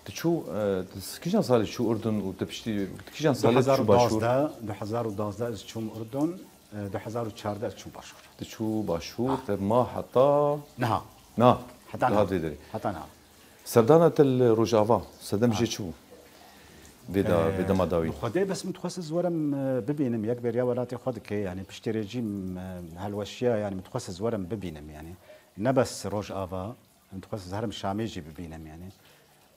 تشو كيشان صار شو أردن وتبشتي كيشان صار شو 2012 از چوم اردن 2014 از چوم باشور تشو باشور ما حتى نه حتى هذا حتى نه سردانة الرجافة سدم جي شو بدا مداوي خدي بس متخصص زورم ببينم يك بريا ولاتي خدك يعني بشتي ريجيم هالوشيا يعني متخصص زورم ببينم يعني نبس روج افا متخصص هرم شاميجي ببينم يعني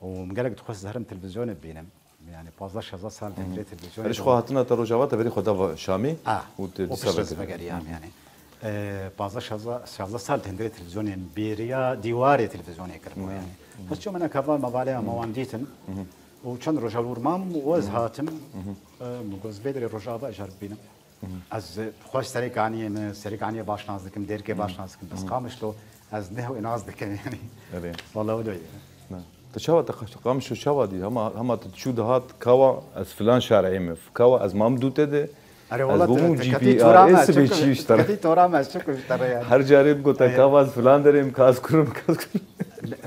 ومقالك تخصص هرم تلفزيون ببينم يعني 15 سال تمرين تلفزيون ليش خاطرنا الرجافات تبري خدها شامي وتسبق ايام يعني 15 سال تمرين تلفزيون يعني بيريا ديواري تلفزيون يكرموا يعني بس شو من كفا مبالغ موانديتن وكان رجال ورمام وز هاتم مجوز بدري رجافة أجرب بينا از خوش سريك عني باش نازدكم ديركي باش نازدكم بس قامش له از نهو نازدكم يعني والله ودوي تشاو قامش شو دي هم تشو دهات كوا از فلان شارع يمف كوا از مامدو تده أري والله جي آر اس بيشي اشترى كتي تورا ما شكو اشترى يعني هر جارب قلت كوا از فلان دريم كاز كرم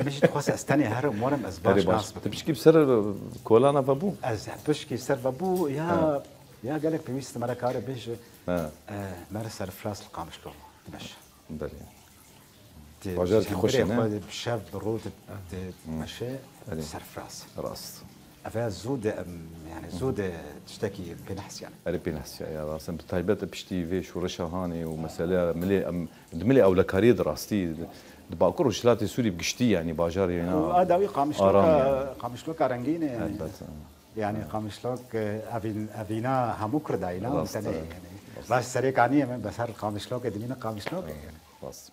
مش تخص استني هرم ورم از باش ناس تبشكي بسر كولانا بابو از بشكي سر بابو يا قالك بيست مرة كاره بيش مرة سر فراس القامش له مش بلي باجار كي خوش هنا شاب برود مشى سر فراس راس أفا زود يعني زود تشتكي بنحس يعني بنحس يا راسم بتايبات بشتي فيش ورشا هاني ومسألة ملي أو لكاري دراستي باكر وشلاتي سوري بقشتي يعني باجار هنا واداوي قامشلوك رنگين يعني قامشلوك افينا هموكر داينا يعني بس سريك عني بس هر قامشلوك دمينا قامشلوك يعني بس